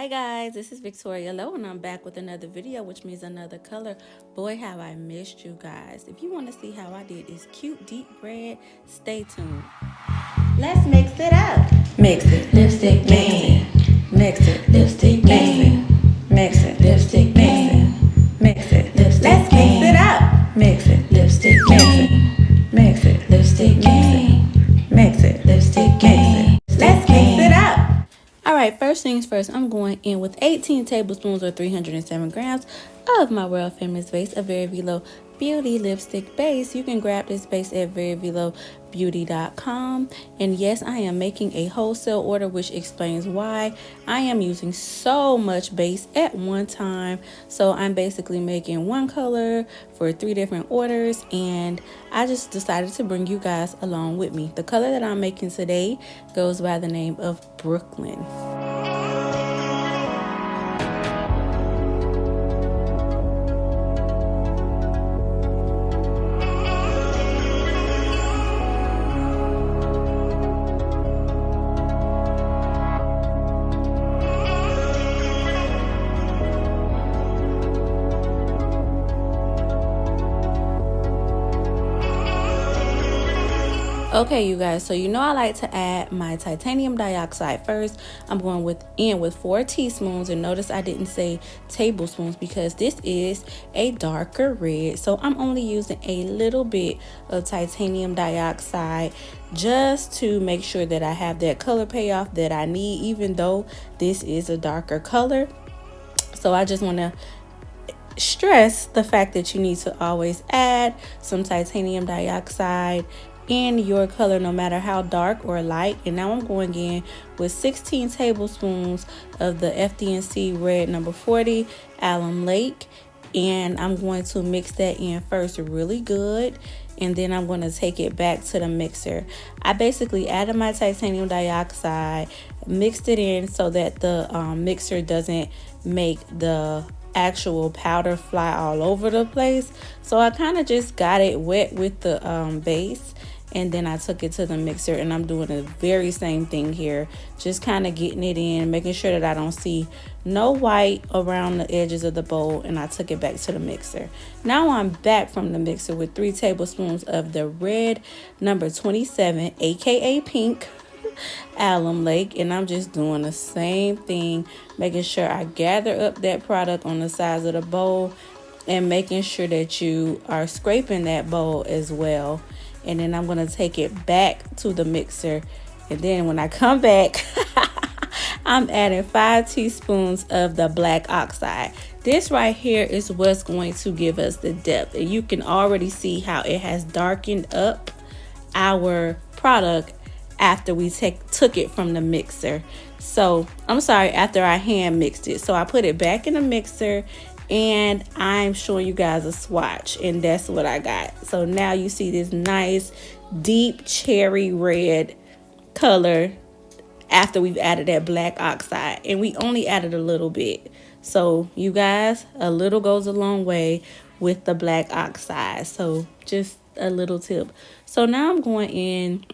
Hi guys, this is Victoria Lowe and I'm back with another video, which means another color. Boy, have I missed you guys. If you want to see how I did this cute deep red, stay tuned. Let's mix it up. Mix it, lipstick, mix it. Mix it, lipstick, mix it. Mix it, lipstick, mix it. Mix it, lipstick. Let's mix it up. Mix it, lipstick, mix it. Mix it, lipstick, mix it. Mix it, lipstick, mix it. Let's mix it up. Alright, first things first, I'm going in with 18 tablespoons or 307 grams of my world famous base, a Very Veelo Beauty lipstick base. You can grab this base at veryveelobeauty.com. And yes, I am making a wholesale order, which explains why I am using so much base at one time. So I'm basically making one color for 3 different orders, and I just decided to bring you guys along with me. The color that I'm making today goes by the name of Brooklyn. Okay, you guys, so you know I like to add my titanium dioxide first. I'm going with 4 teaspoons, and notice I didn't say tablespoons because this is a darker red. So I'm only using a little bit of titanium dioxide just to make sure that I have that color payoff that I need, even though this is a darker color. So I just want to stress the fact that you need to always add some titanium dioxide in your color, no matter how dark or light. And now I'm going in with 16 tablespoons of the FD&C Red number 40 Alum Lake, and I'm going to mix that in first really good, and then I'm going to take it back to the mixer. I basically added my titanium dioxide, mixed it in so that the mixer doesn't make the actual powder fly all over the place. So I kind of just got it wet with the base, and then I took it to the mixer, and I'm doing the very same thing here, just kind of getting it in, making sure that I don't see no white around the edges of the bowl, and I took it back to the mixer. Now I'm back from the mixer with 3 tablespoons of the red number 27, aka pink Alum Lake, and I'm just doing the same thing, making sure I gather up that product on the sides of the bowl and making sure that you are scraping that bowl as well. And then I'm going to take it back to the mixer, and then when I come back I'm adding 5 teaspoons of the black oxide. This right here is what's going to give us the depth, and you can already see how it has darkened up our product after we took it from the mixer. So I'm sorry, after I hand mixed it. So I put it back in the mixer, and I'm showing you guys a swatch, and that's what I got. So now you see this nice deep cherry red color after we've added that black oxide, and we only added a little bit. So you guys, a little goes a long way with the black oxide, so just a little tip. So now I'm going in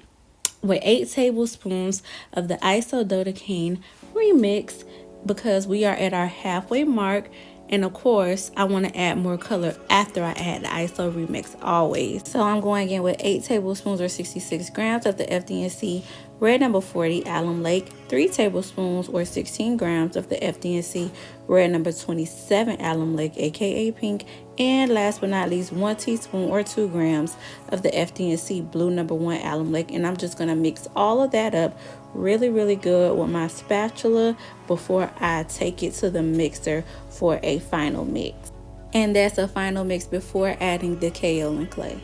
with 8 tablespoons of the Isododecane remix, because we are at our halfway mark. And of course, I want to add more color after I add the ISO remix always. So I'm going in with 8 tablespoons or 66 grams of the FD&C Red number 40 Alum Lake, 3 tablespoons or 16 grams of the FD&C Red number 27 Alum Lake, aka pink, and last but not least, 1 teaspoon or 2 grams of the FD&C Blue number 1 Alum Lake. And I'm just going to mix all of that up really good with my spatula before I take it to the mixer for a final mix. And that's a final mix before adding the Kaolin Clay.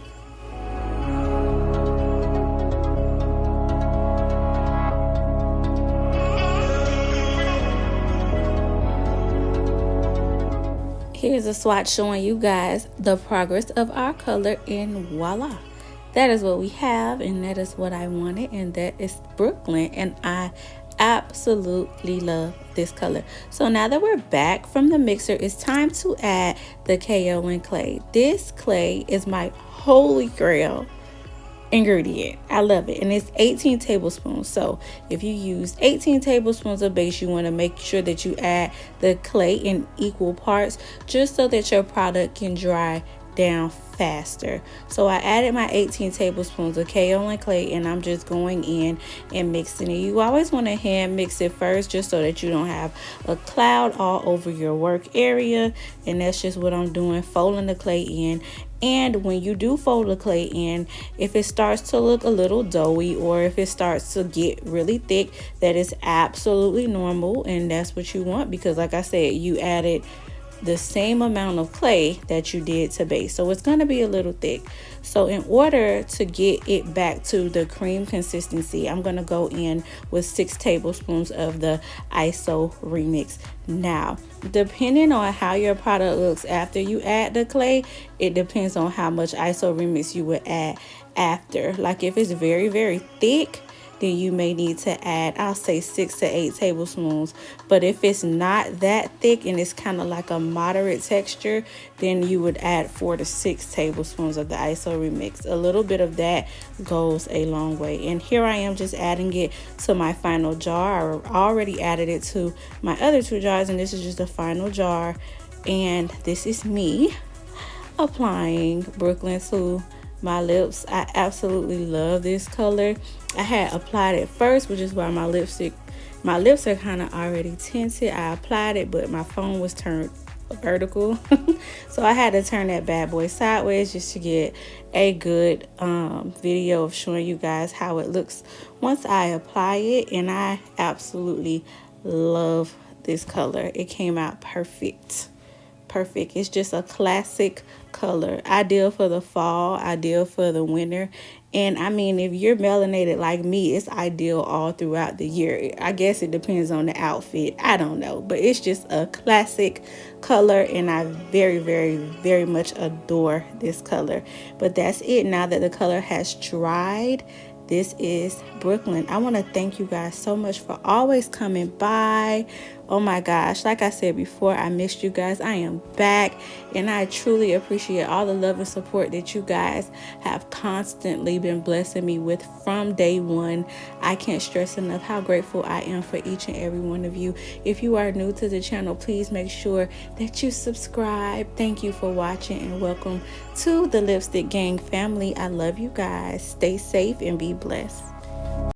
Here's a swatch showing you guys the progress of our color, and voila, that is what we have, and that is what I wanted, and that is Brooklyn, and I absolutely love this color. So now that we're back from the mixer, it's time to add the Kaolin Clay. This clay is my holy grail ingredient. I love it. And it's 18 tablespoons. So if you use 18 tablespoons of base, you want to make sure that you add the clay in equal parts, just so that your product can dry down faster. So I added my 18 tablespoons of kaolin clay, and I'm just going in and mixing it. You always want to hand mix it first, just so that you don't have a cloud all over your work area. And that's just what I'm doing, folding the clay in. And when you do fold the clay in, if it starts to look a little doughy, or if it starts to get really thick, that is absolutely normal, and that's what you want, because like I said, you added the same amount of clay that you did to base, so it's going to be a little thick. So in order to get it back to the cream consistency, I'm going to go in with 6 tablespoons of the ISO remix. Now, depending on how your product looks after you add the clay, it depends on how much ISO remix you would add after. Like if it's very, very thick, then you may need to add, I'll say 6 to 8 tablespoons. But if it's not that thick and it's kind of like a moderate texture, then you would add 4 to 6 tablespoons of the ISO remix. A little bit of that goes a long way. And here I am just adding it to my final jar. I already added it to my other 2 jars, and this is just the final jar. And this is me applying Brooklyn to my lips. I absolutely love this color. I had applied it first, which is why my lips are kind of already tinted. I applied it, but my phone was turned vertical, so I had to turn that bad boy sideways just to get a good video of showing you guys how it looks once I apply it. And I absolutely love this color. It came out perfect. It's just a classic color, ideal for the fall, ideal for the winter. And I mean, if you're melanated like me, it's ideal all throughout the year. I guess it depends on the outfit, I don't know, but it's just a classic color, and I very, very, very much adore this color. But that's it. Now that the color has dried, this is Brooklyn. I want to thank you guys so much for always coming by. Oh my gosh, like I said before, I missed you guys. I am back, and I truly appreciate all the love and support that you guys have constantly been blessing me with from day one. I can't stress enough how grateful I am for each and every one of you. If you are new to the channel, please make sure that you subscribe. Thank you for watching, and welcome to the Lipstick Gang family. I love you guys. Stay safe and be blessed.